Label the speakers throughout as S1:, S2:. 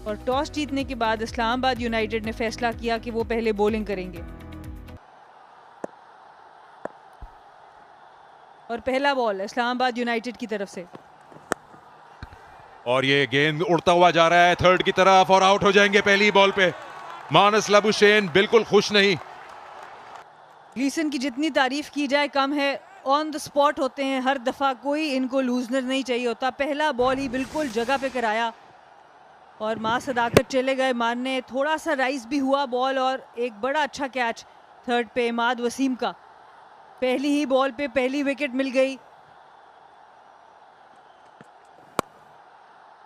S1: और टॉस जीतने के बाद इस्लामाबाद यूनाइटेड ने फैसला किया कि वो पहले बॉलिंग करेंगे। और पहला बॉल इस्लामाबाद यूनाइटेड की तरफ से,
S2: और ये गेंद उड़ता हुआ जा रहा है थर्ड की तरफ और आउट हो जाएंगे पहली बॉल पे। मानस लाबुशेन बिल्कुल खुश नहीं।
S1: ग्लीसन की जितनी तारीफ की जाए कम है। ऑन द स्पॉट होते हैं हर दफा, कोई इनको लूजनर नहीं चाहिए होता। पहला बॉल ही बिल्कुल जगह पे कराया और मां सदाकत चले गए मारने। थोड़ा सा राइज भी हुआ बॉल और एक बड़ा अच्छा कैच थर्ड पे इमाद वसीम का। पहली ही बॉल पे पहली विकेट मिल गई।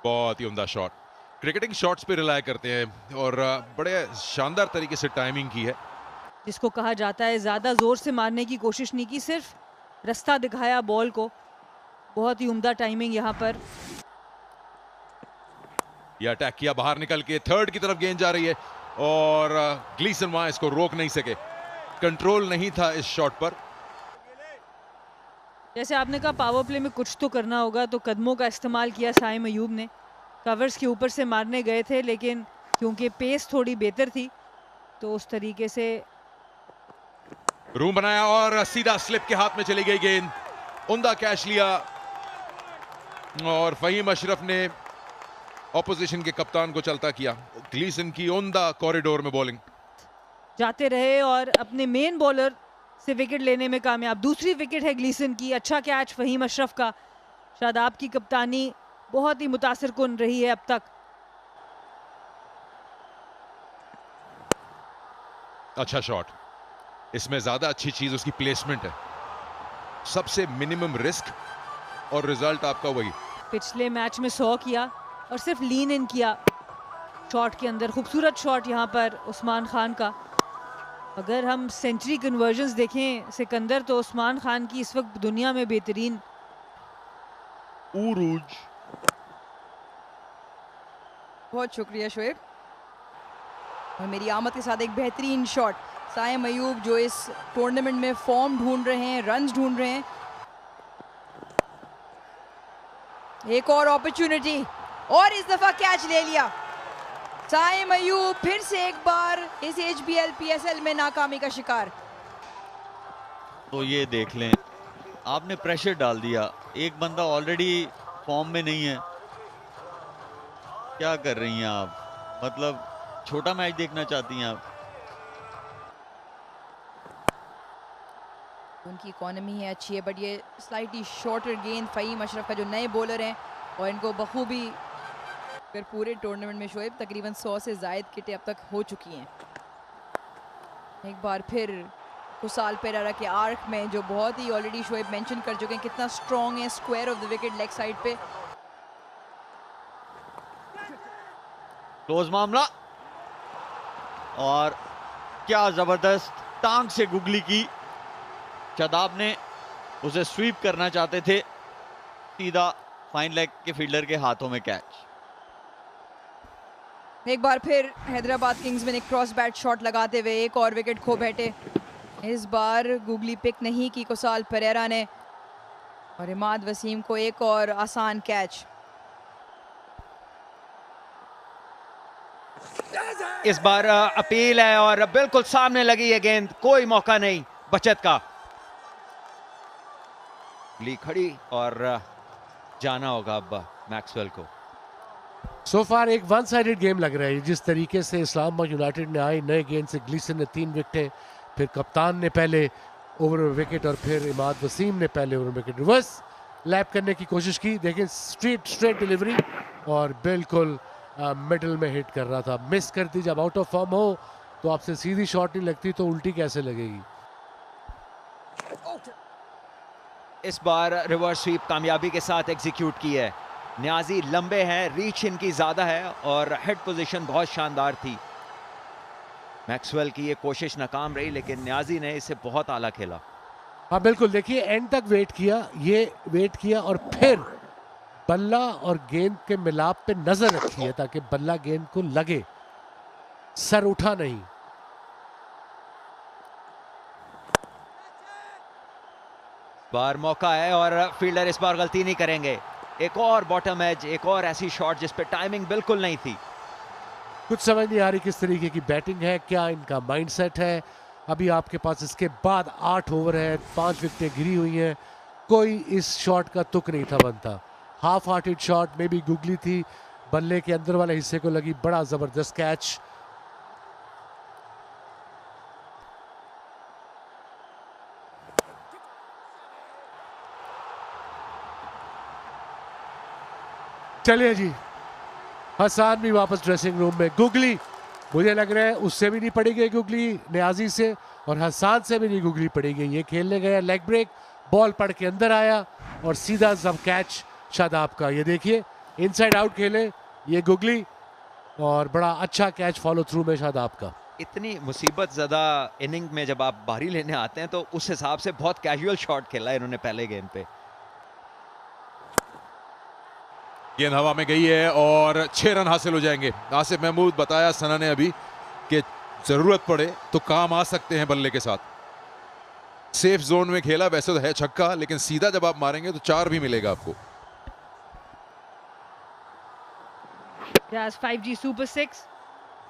S2: बहुत ही उम्दा शॉट। क्रिकेटिंग शॉट्स पे रिलाय करते हैं और बड़े शानदार तरीके से टाइमिंग की है।
S1: जिसको कहा जाता है ज्यादा जोर से मारने की कोशिश नहीं की, सिर्फ रास्ता दिखाया बॉल को। बहुत ही उम्दा टाइमिंग यहाँ पर।
S2: यह अटैक किया बाहर निकल के, थर्ड की तरफ गेंद जा रही है और ग्लीसन वहां इसको रोक नहीं सके। कंट्रोल नहीं था इस शॉट पर।
S1: जैसे आपने कहा पावर प्ले में कुछ तो करना होगा, तो कदमों का इस्तेमाल किया साइम अयूब ने। कवर्स के ऊपर से मारने गए थे लेकिन क्योंकि पेस थोड़ी बेहतर थी तो उस तरीके से
S2: रूम बनाया और सीधा स्लिप के हाथ में चली गई गेंद। उम्दा कैच लिया और फहीम अशरफ ने ऑपोजिशन के कप्तान को चलता किया। ग्लीसन की उम्दा कॉरिडोर में बॉलिंग
S1: जाते रहे और अपने मेन बॉलर से विकेट लेने में कामयाब। दूसरी विकेट है ग्लीसन की। अच्छा कैच फहीम अशरफ का। शादाब की कप्तानी बहुत ही मुतासिर कुन रही है अब तक।
S2: अच्छा शॉट। इसमें ज्यादा अच्छी चीज उसकी प्लेसमेंट है। सबसे मिनिमम रिस्क और रिजल्ट आपका वही।
S1: पिछले मैच में 100 किया और सिर्फ लीन इन किया शॉट के अंदर। खूबसूरत शॉट यहाँ पर उस्मान खान का। अगर हम सेंचुरी कन्वर्जन्स देखें सिकंदर, तो उस्मान खान की इस वक्त दुनिया में बेहतरीन।
S2: उरूज।
S3: बहुत शुक्रिया शोएब। और मेरी आमद के साथ एक बेहतरीन शॉट। साइम अयूब जो इस टूर्नामेंट में फॉर्म ढूंढ रहे हैं, रन्स ढूंढ रहे हैं। एक और अपॉर्चुनिटी और इस दफा कैच ले लिया। साइम अयूब फिर से एक बार इस HBL PSL में नाकामी का शिकार।
S4: तो ये देख लें, आपने प्रेशर डाल दिया। एक बंदा ऑलरेडी फॉर्म में नहीं है। क्या कर रही हैं आप? मतलब छोटा मैच देखना चाहती हैं आप?
S3: उनकी इकोनॉमी है अच्छी है, बट ये स्लाइटली शॉर्टर गेंद फहीम अशरफ का जो नए बॉलर हैं और इनको बखूबी अगर पूरे टूर्नामेंट में शोएब तकरीबन 100 से ज़ायद किटें अब तक हो चुकी हैं। एक बार फिर कुसाल पेरेरा के आर्क में जो बहुत ही ऑलरेडी शोएब मेंशन कर चुके हैं कितना स्ट्रॉन्ग है, square of the wicket leg side पे।
S4: क्लोज मामला और क्या जबरदस्त टांग से गुगली की। शादाब ने उसे स्वीप करना चाहते थे, सीधा फाइन लेग के फील्डर के हाथों में कैच।
S3: एक बार फिर हैदराबाद किंग्स में एक क्रॉस बैट शॉट लगाते हुए एक और विकेट खो बैठे। इस बार गुगली पिक नहीं की कुसाल पेरेरा ने और इमाद वसीम को एक और आसान कैच।
S5: इस बार अपील है और बिल्कुल सामने लगी है गेंद, कोई मौका नहीं बचत का। ली खड़ी और जाना होगा अब मैक्सवेल को।
S6: सो फार एक वन साइडेड गेम लग रहा है। जिस तरीके से इस्लामाबाद यूनाइटेड ने आई नए गेंद से, ग्लीसन ने 3 विकेटें, फिर कप्तान ने पहले ओवर में विकेट और फिर इमाद वसीम ने पहले ओवर में विकेट। रिवर्स लैप करने की कोशिश की, देखें स्ट्रेट डिलीवरी और बिल्कुल मिडल में हिट कर रहा था, मिस कर दी। जब आउट ऑफ फॉर्म हो तो आपसे सीधी शॉट नहीं लगती तो उल्टी कैसे लगेगी।
S5: इस बार रिवर्स स्वीप कामयाबी के साथ एग्जीक्यूट की है। न्याजी लंबे हैं, रीच इनकी ज्यादा है और हेड पोजीशन बहुत शानदार थी। मैक्सवेल की ये कोशिश नाकाम रही लेकिन न्याजी ने इसे बहुत आला खेला।
S6: हाँ बिल्कुल, देखिए एंड तक वेट किया, ये वेट किया और फिर बल्ला और गेंद के मिलाप पे नजर रखी है ताकि बल्ला गेंद को लगे, सर उठा नहीं।
S5: बार मौका है और फील्डर इस बार गलती नहीं करेंगे। एक और बॉटम एज, एक और ऐसी शॉट जिस पे टाइमिंग बिल्कुल नहीं थी।
S6: कुछ समझ नहीं आ रही किस तरीके की बैटिंग है, क्या इनका माइंडसेट है। अभी आपके पास इसके बाद 8 ओवर है, 5 विकेटें गिरी हुई हैं, कोई इस शॉट का तुक नहीं था बनता। हाफ हार्टेड शॉट में भी गुगली थी, बल्ले के अंदर वाले हिस्से को लगी, बड़ा जबरदस्त कैच। चलिए जी, हसन भी वापस ड्रेसिंग रूम में। गुगली, मुझे लग रहा है उससे भी नहीं पड़ी गई गुगली न्याजी से, और हसन से भी नहीं गुगली पड़ी गई। ये खेलने गया लेग ब्रेक, बॉल पड़ के अंदर आया और सीधा सब कैच शादाब का। ये देखिए इनसाइड आउट खेले ये गुगली, और बड़ा अच्छा कैच फॉलो थ्रू में शादाब का।
S5: इतनी मुसीबत ज़्यादा इनिंग में जब आप बारी लेने आते हैं तो उस हिसाब से बहुत कैजुअल शॉट खेला है इन्होंने पहले गेंद पे।
S2: गेंद हवा में गई है और 6 रन हासिल हो जाएंगे। आसिफ महमूद, बताया सना ने अभी कि जरूरत पड़े तो काम आ सकते हैं बल्ले के साथ। सेफ जोन में खेला, वैसे तो है छक्का, लेकिन सीधा जब आप मारेंगे तो 4 भी मिलेगा आपको।
S1: That's 5G सुपर 6,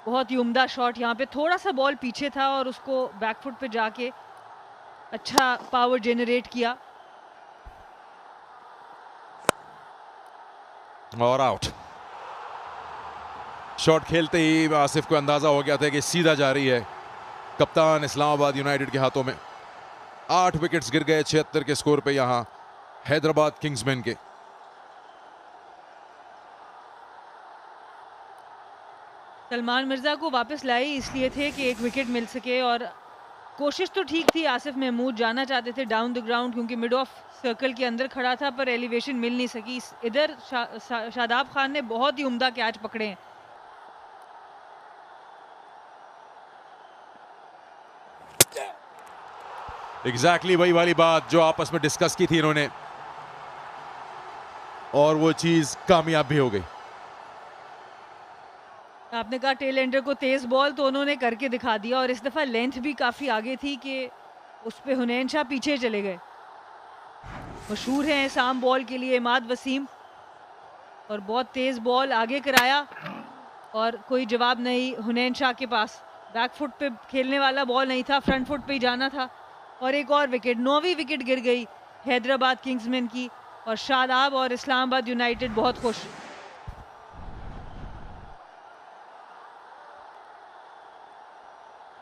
S1: बहुत ही उम्दा शॉट। यहाँ पे थोड़ा सा बॉल पीछे था और उसको बैकफुट पे जाके अच्छा पावर जनरेट किया
S2: और आउट। शॉट खेलते ही आसिफ को अंदाजा हो गया था कि सीधा जा रही है। कप्तान इस्लामाबाद यूनाइटेड के हाथों में 8 विकेट्स गिर गए 76 के स्कोर पे यहां हैदराबाद किंग्समैन के।
S1: सलमान मिर्जा को वापस लाई इसलिए थे कि एक विकेट मिल सके, और कोशिश तो ठीक थी। आसिफ महमूद जाना चाहते थे डाउन द ग्राउंड क्योंकि मिड ऑफ सर्कल के अंदर खड़ा था, पर एलिवेशन मिल नहीं सकी। इधर शादाब खान ने बहुत ही उम्दा कैच पकड़े हैं।
S2: एग्जैक्टली वही वाली बात जो आपस में डिस्कस की थी इन्होंने, और वो चीज कामयाब भी हो गई।
S1: आपने कहा टेल एंडर को तेज बॉल, तो उन्होंने करके दिखा दिया, और इस दफा लेंथ भी काफी आगे थी कि उस पे हुनैन शाह पीछे चले गए। मशहूर हैं साम बॉल के लिए इमाद वसीम, और बहुत तेज बॉल आगे कराया और कोई जवाब नहीं हुनैन शाह के पास। बैक फुट पे खेलने वाला बॉल नहीं था, फ्रंट फुट पे ही जाना था। और एक और विकेट, 9वीं विकेट गिर गई हैदराबाद किंग्समैन की, और शादाब और इस्लामाबाद यूनाइटेड बहुत खुश।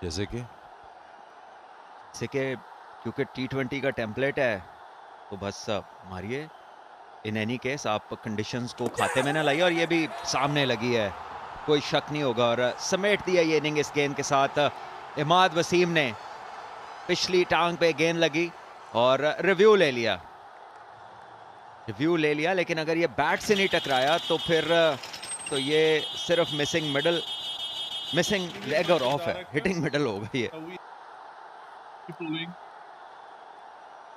S2: जैसे कि
S5: क्योंकि T20 का टेम्पलेट है तो बस मारिए, इन एनी केस आप कंडीशंस को खाते में ना लाइए, और ये भी सामने लगी है, कोई शक नहीं होगा। और समेट दिया ये इनिंग इस गेंद के साथ इमाद वसीम ने। पिछली टांग पे गेंद लगी और रिव्यू ले लिया, लेकिन अगर ये बैट से नहीं टकराया तो फिर तो ये सिर्फ मिसिंग लेग और ऑफ है, हिटिंग मिडल हो गई है।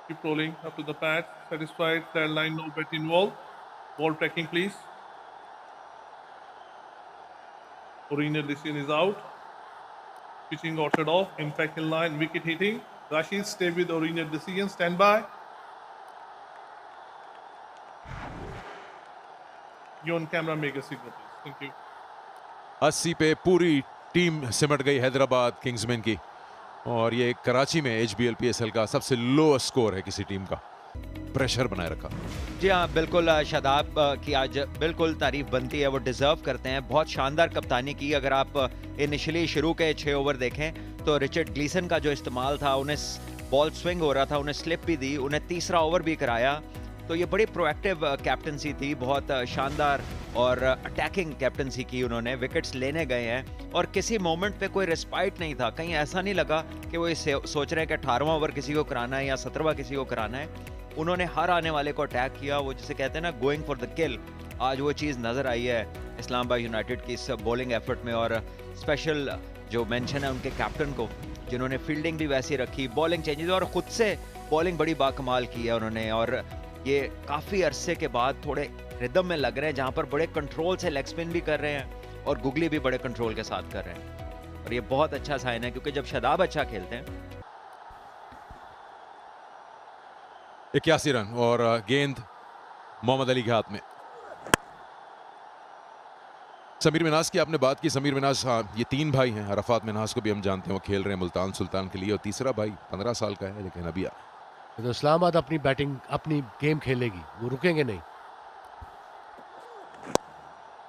S7: Keep rolling up to the pad. Satisfied. Clear line, no bet involved. Ball tracking, please. Original decision is out. Pitching ordered off. Impact in line. Wicket hitting. Rashid, stay with original decision. Stand by. You on camera, make a signal, please. Thank you.
S2: 80 पे पूरी team सिमट गई Hyderabad Kingsman की, और ये कराची में HBL PSL का सबसे लोएस्ट स्कोर है किसी टीम का। प्रेशर बनाए रखा।
S5: जी हाँ, बिल्कुल शादाब की आज बिल्कुल तारीफ बनती है, वो डिजर्व करते हैं। बहुत शानदार कप्तानी की। अगर आप इनिशियली शुरू के 6 ओवर देखें तो रिचर्ड ग्लीसन का जो इस्तेमाल था, उन्हें बॉल स्विंग हो रहा था, उन्हें स्लिप भी दी, उन्हें तीसरा ओवर भी कराया। तो ये बड़ी प्रोएक्टिव कैप्टनसी थी, बहुत शानदार और अटैकिंग कैप्टनसी की उन्होंने। विकेट्स लेने गए हैं और किसी मोमेंट पे कोई रिस्पाइट नहीं था। कहीं ऐसा नहीं लगा कि वो ये सोच रहे हैं कि 18वां ओवर किसी को कराना है या 17वां किसी को कराना है। उन्होंने हर आने वाले को अटैक किया, वो जिसे कहते हैं ना गोइंग फॉर द किल। आज वो चीज़ नज़र आई है इस्लामाबाद यूनाइटेड की इस बॉलिंग एफर्ट में। और स्पेशल जो मेंशन है उनके कैप्टन को, जिन्होंने फील्डिंग भी वैसी रखी, बॉलिंग चेंजेस और ख़ुद से बॉलिंग बड़ी बाकमाल की है उन्होंने। और ये काफ़ी अरसे के बाद थोड़े रिदम में लग रहे हैं, जहाँ पर बड़े कंट्रोल से लेग स्पिन भी कर रहे हैं और गुगली भी बड़े कंट्रोल के साथ कर रहे हैं। और ये बहुत अच्छा साइन है, क्योंकि जब शादाब अच्छा खेलते हैं।
S2: 81 रन और गेंद मोहम्मद अली के हाथ में। समीर मिनास की आपने बात की। समीर मिनास, हाँ, ये 3 भाई हैं। अरफात मिनास को भी हम जानते हैं, वो खेल रहे हैं मुल्तान सुल्तान के लिए, और तीसरा भाई 15 साल का है, लेकिन अभी
S6: तो इस्लामाबाद अपनी बैटिंग, अपनी गेम खेलेगी, वो रुकेंगे नहीं।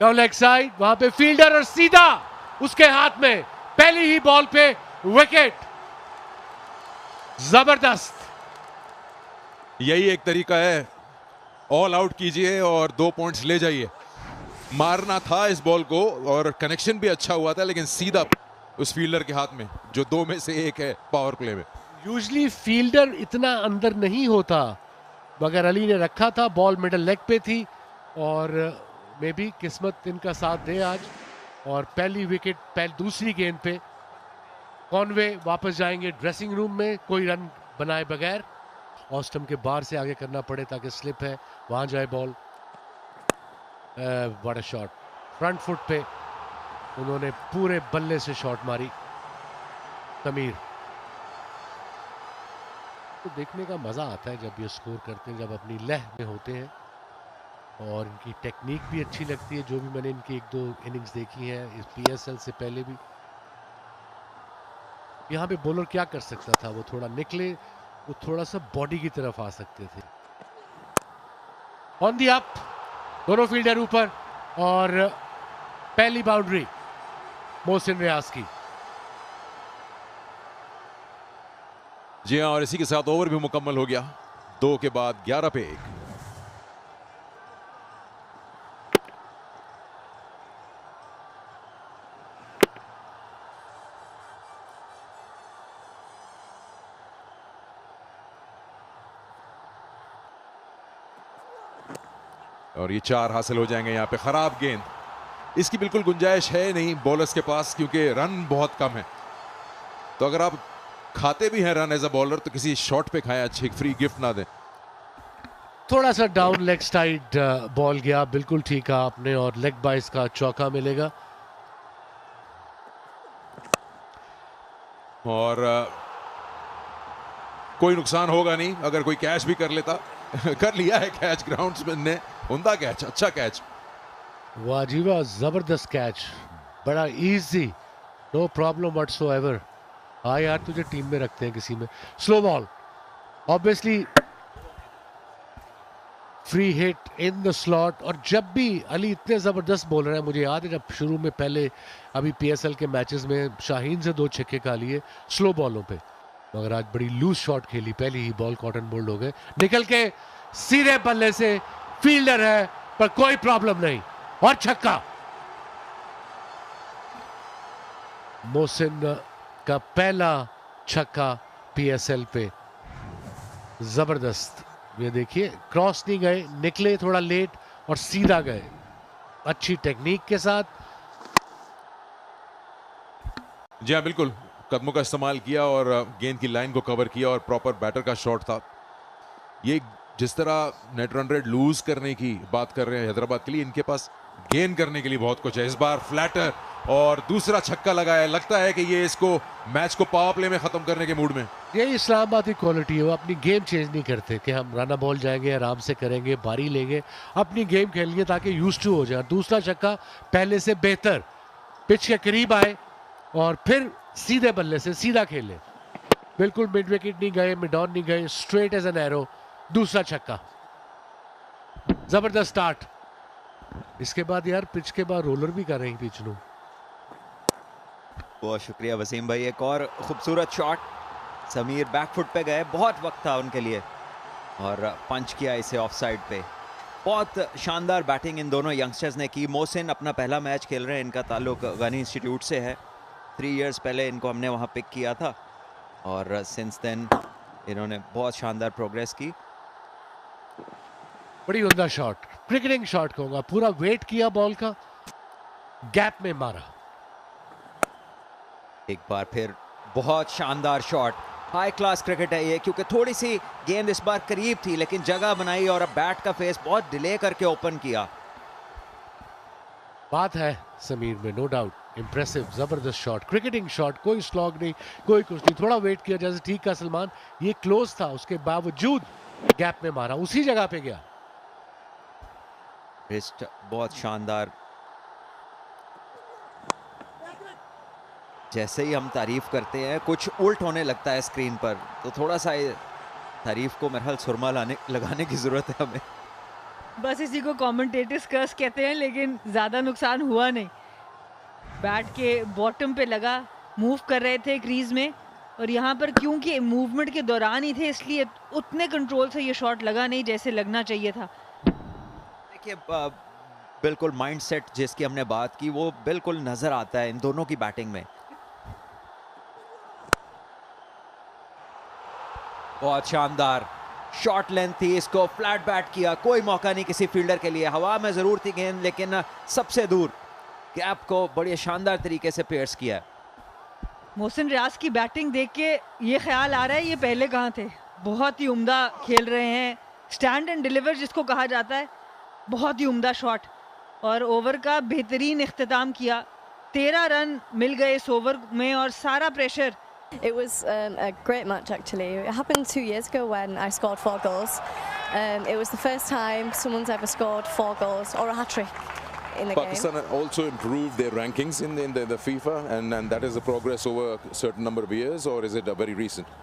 S6: डाउन लेग साइड, वहां पे फील्डर और सीधा उसके हाथ में पहली ही बॉल पे विकेट। जबरदस्त।
S2: यही एक तरीका है, ऑल आउट कीजिए और 2 पॉइंट्स ले जाइए। मारना था इस बॉल को और कनेक्शन भी अच्छा हुआ था, लेकिन सीधा उस फील्डर के हाथ में, जो 2 में से 1 है पावर प्ले में।
S6: यूजली फील्डर इतना अंदर नहीं होता, मगर अली ने रखा था, बॉल मिडल लेग पे थी और मे भी किस्मत इनका साथ दे आज। और पहली विकेट दूसरी गेंद पे कॉनवे वापस जाएंगे ड्रेसिंग रूम में, कोई रन बनाए बगैर। ऑस्टम के बार से आगे करना पड़े ताकि स्लिप है, वहां जाए ball. What a shot, front foot पे उन्होंने पूरे बल्ले से शॉट मारी समीर। तो देखने का मजा आता है जब ये स्कोर करते हैं, जब अपनी लह में होते हैं, और इनकी टेक्निक भी अच्छी लगती है। जो भी मैंने इनकी 1-2 इनिंग्स देखी हैं इस PSL से पहले भी। यहाँ पे बॉलर क्या कर सकता था, वो थोड़ा निकले, वो थोड़ा सा बॉडी की तरफ आ सकते थे। ऑन दी अप, दोनों फील्डर ऊपर, और पहली बाउंड्री मोहसिन रियाज की।
S2: जी हाँ, और इसी के साथ ओवर भी मुकम्मल हो गया। 2 के बाद 11 पे 1। और ये 4 हासिल हो जाएंगे यहाँ पे। खराब गेंद, इसकी बिल्कुल गुंजाइश है नहीं बॉलर्स के पास, क्योंकि रन बहुत कम है। तो अगर आप खाते भी हैं रन एज अ बॉलर, तो किसी शॉट पे खाएं, अच्छी फ्री गिफ्ट ना दें।
S6: थोड़ा सा डाउन लेग साइड बॉल गया, बिल्कुल ठीक है आपने, और लेग बाइस का चौका मिलेगा।
S2: और कोई नुकसान होगा नहीं अगर कोई कैच भी कर लेता। कर लिया है कैच, ग्राउंड्समैन ने, उमदा कैच, अच्छा कैच।
S6: वाजिबा, जबरदस्त कैच, बड़ा इजी, नो प्रॉब्लम व्हाटसोएवर। हाँ यार, तुझे टीम में रखते हैं किसी में। Slow ball, obviously free hit in the slot. और जब भी अली इतने जबरदस्त बॉलर हैं, मुझे याद है जब शुरू में पहले अभी PSL के मैचेस में शाहीन से 2 छक्के खा लिए स्लो बॉलों पे, मगर आज बड़ी लूज शॉट खेली, पहली ही बॉल कॉटन बोल्ड हो गए, निकल के सीधे बल्ले से। फील्डर है पर कोई प्रॉब्लम नहीं, और छक्का। मोहसिन का पहला छक्का PSL पे, जबरदस्त। ये देखिए, क्रॉस नहीं गए, निकले थोड़ा लेट और सीधा गए, अच्छी टेक्निक के साथ।
S2: जी हाँ, बिल्कुल कदमों का इस्तेमाल किया और गेंद की लाइन को कवर किया, और प्रॉपर बैटर का शॉट था ये। जिस तरह नेट रन रेट लूज करने की बात कर रहे हैं हैदराबाद के लिए, इनके पास गेन करने के लिए बहुत कुछ है। इस बार फ्लैटर और दूसरा छक्का लगाया, लगता है कि ये इसको मैच को पावर प्ले में खत्म करने के मूड में।
S6: ये इस्लामाबाद की क्वालिटी है, वो अपनी गेम चेंज नहीं करते कि हम राना बॉल जाएंगे, आराम से करेंगे, बारी लेंगे, अपनी गेम खेलेंगे ताकि यूज्ड टू हो जाए। दूसरा छक्का पहले से बेहतर, पिच के करीब आए और फिर सीधे बल्ले से सीधा खेले, बिल्कुल मिड विकेट नहीं गए, मिड ऑन नहीं गए, स्ट्रेट एज एन एरो। दूसरा छक्का, जबरदस्त स्टार्ट। इसके बाद यार पिच के बाद रोलर भी कर रही पिच नो।
S5: बहुत शुक्रिया वसीम भाई, एक और खूबसूरत शॉट। समीर बैकफुट पे गए, बहुत वक्त था उनके लिए, और पंच किया इसे ऑफ साइड पे। बहुत शानदार बैटिंग इन दोनों यंगस्टर्स ने की। मोहसिन अपना पहला मैच खेल रहे हैं, इनका ताल्लुक गनी इंस्टीट्यूट से है। 3 इयर्स पहले इनको हमने वहाँ पिक किया था, और सिंस देन इन्होंने बहुत शानदार प्रोग्रेस की।
S6: बड़ी उम्दा शॉट, क्रिकेटिंग शॉट कहूंगा, पूरा वेट किया बॉल का, गैप में मारा।
S5: एक बार फिर बहुत शानदार शॉट, हाई क्लास क्रिकेट है ये, क्योंकि थोड़ी सी गेंद इस बार करीब थी लेकिन जगह बनाई, और अब बैट का फेस बहुत डिले करके ओपन किया।
S6: बात है समीर में, नो डाउट, इंप्रेसिव, जबरदस्त शॉट, क्रिकेटिंग शॉट, कोई स्लॉग नहीं, कोई कुछ नहीं, थोड़ा वेट किया जैसे ठीक का सलमान, ये क्लोज था, उसके बावजूद गैप में मारा, उसी जगह पे गया।
S5: रिस्ट बहुत शानदार जैसे ही हम तारीफ करते हैं कुछ उल्ट होने लगता है स्क्रीन पर, तो थोड़ा सा तारीफ को मेरे ख्याल सुरमा लगाने की ज़रूरत है हमें।
S1: बस इसी को कमेंटेटर्स कर्स कहते हैं, लेकिन ज़्यादा नुकसान हुआ नहीं। बैट के बॉटम पे लगा, मूव कर रहे थे क्रीज में, और यहाँ पर क्योंकि मूवमेंट के दौरान ही थे इसलिए उतने कंट्रोल से ये शॉट लगा नहीं जैसे लगना चाहिए था।
S5: देखिए बिल्कुल माइंडसेट जिसकी हमने बात की वो बिल्कुल नजर आता है इन दोनों की बैटिंग में। बहुत शानदार शॉट लेंथ थी, इसको फ्लैट बैट किया, कोई मौका नहीं किसी फील्डर के लिए। हवा में जरूर थी गेंद लेकिन सबसे दूर, गैप को बड़े शानदार तरीके से पेयर्स किया।
S1: मोहसिन रियाज की बैटिंग देख के ये ख्याल आ रहा है ये पहले कहाँ थे। बहुत ही उम्दा खेल रहे हैं, स्टैंड एंड डिलीवर जिसको कहा जाता है, बहुत ही उम्दा शॉट, और ओवर का बेहतरीन इख्तिताम किया। 13 रन मिल गए इस ओवर में और सारा pressure.
S8: It was a great match actually. It happened 2 years ago when I scored 4 goals. It was the first time someone's ever scored 4 goals or a hat-trick in the
S9: Pakistan
S8: game.
S9: also improved their rankings in the FIFA, and that is a progress over a certain number of years, or is it very recent?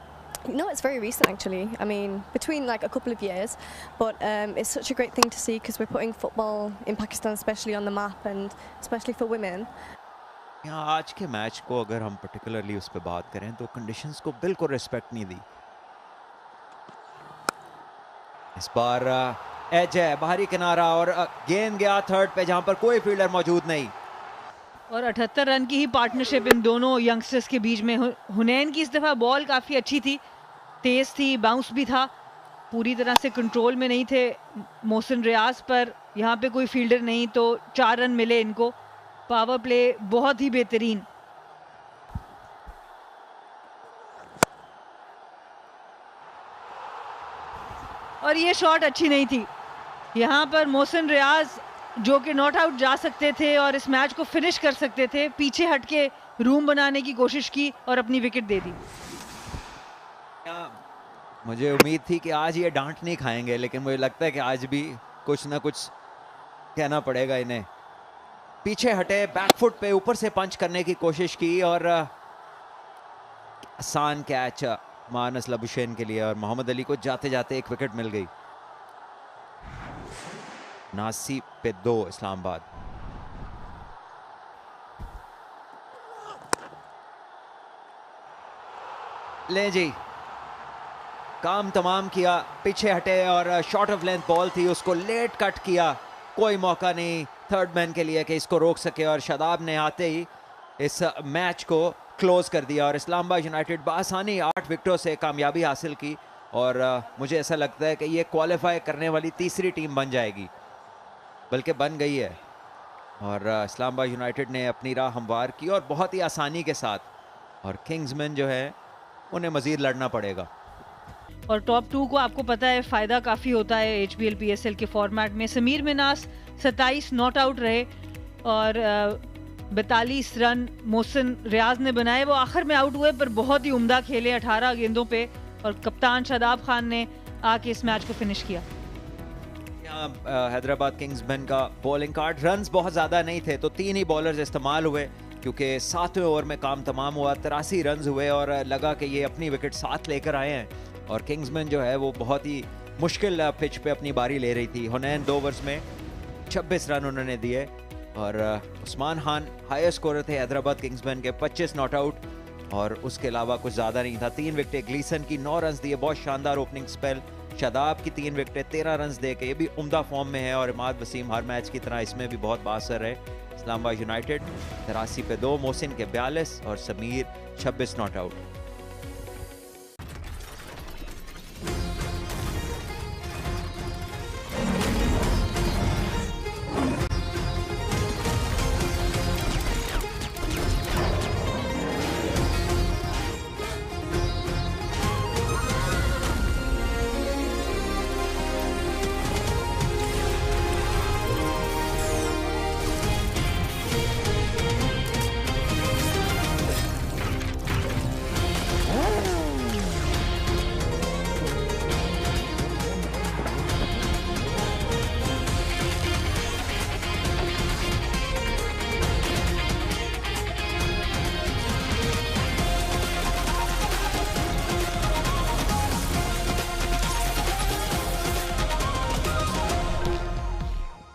S8: No, it's very recent actually. I mean, between like a couple of years, but it's such a great thing to see because we're putting football in Pakistan especially on the map, and especially for women.
S5: यहाँ आज के match को अगर हम particularly उस पर बात करें तो कंडीशंस को बिल्कुल रिस्पेक्ट नहीं दी। इस बार एज है, बाहरी किनारा, और गेंद गया थर्ड पे जहां पर कोई फील्डर मौजूद नहीं।
S1: और 78 रन की ही पार्टनरशिप इन दोनों यंगस्टर्स के बीच में। हुनैन की इस दफ़ा बॉल काफ़ी अच्छी थी, तेज़ थी, बाउंस भी था, पूरी तरह से कंट्रोल में नहीं थे मोहसिन रियाज पर। यहाँ पे कोई फील्डर नहीं तो 4 रन मिले इनको। पावर प्ले बहुत ही बेहतरीन। और ये शॉट अच्छी नहीं थी। यहाँ पर मोहसिन रियाज जो कि नॉट आउट जा सकते थे और इस मैच को फिनिश कर सकते थे, पीछे हटके रूम बनाने की कोशिश की और अपनी विकेट दे दी।
S5: मुझे उम्मीद थी कि आज ये डांट नहीं खाएंगे, लेकिन मुझे लगता है कि आज भी कुछ ना कुछ कहना पड़ेगा इन्हें। पीछे हटे, बैकफुट पे ऊपर से पंच करने की कोशिश की और आसान कैच मानस लबुशेन के लिए, और मोहम्मद अली को जाते जाते एक विकेट मिल गई। 79 पे 2 इस्लामाबाद। ले जी, काम तमाम किया, पीछे हटे और शॉर्ट ऑफ लेंथ बॉल थी, उसको लेट कट किया, कोई मौका नहीं थर्ड मैन के लिए कि इसको रोक सके, और शादाब ने आते ही इस मैच को क्लोज कर दिया और इस्लामाबाद यूनाइटेड बआसानी 8 विकेटों से कामयाबी हासिल की। और मुझे ऐसा लगता है कि ये क्वालिफाई करने वाली तीसरी टीम बन जाएगी, बल्कि बन गई है। और इस्लामाबाद यूनाइटेड ने अपनी राह हमवार की और बहुत ही आसानी के साथ, और किंग्समैन जो है उन्हें मज़ीद लड़ना पड़ेगा।
S1: और टॉप 2 को आपको पता है फ़ायदा काफ़ी होता है HBL PSL के फॉर्मेट में। समीर मिनास 27 नॉट आउट रहे और 42 रन मोहसिन रियाज ने बनाए। वो आखिर में आउट हुए पर बहुत ही उम्दा खेले 18 गेंदों पे, और कप्तान शादाब खान ने आके इस मैच को फिनिश किया।
S5: हैदराबाद किंग्समैन का बॉलिंग कार्ड, रन्स बहुत ज़्यादा नहीं थे तो 3 ही बॉलर्स इस्तेमाल हुए, क्योंकि 7वें ओवर में काम तमाम हुआ। 83 रन्स हुए और लगा कि ये अपनी विकेट साथ लेकर आए हैं, और किंग्समैन जो है वो बहुत ही मुश्किल पिच पे अपनी बारी ले रही थी। हुनैन 2 ओवर्स में 26 रन उन्होंने दिए, और उस्मान खान हाईएस्ट स्कोरर थे हैदराबाद किंग्समैन के, 25 नॉट आउट, और उसके अलावा कुछ ज़्यादा नहीं था। 3 विकेटें, ग्लीसन की 9 रन दिए, बहुत शानदार ओपनिंग स्पेल। शादाब की 3 विकेटें, 13 रन दे के ये भी उम्दा फॉर्म में है, और इमाद वसीम हर मैच की तरह इसमें भी बहुत बासर है। इस्लामाबाद यूनाइटेड 83 पे 2, मोहसिन के 42 और समीर 26 नॉट आउट।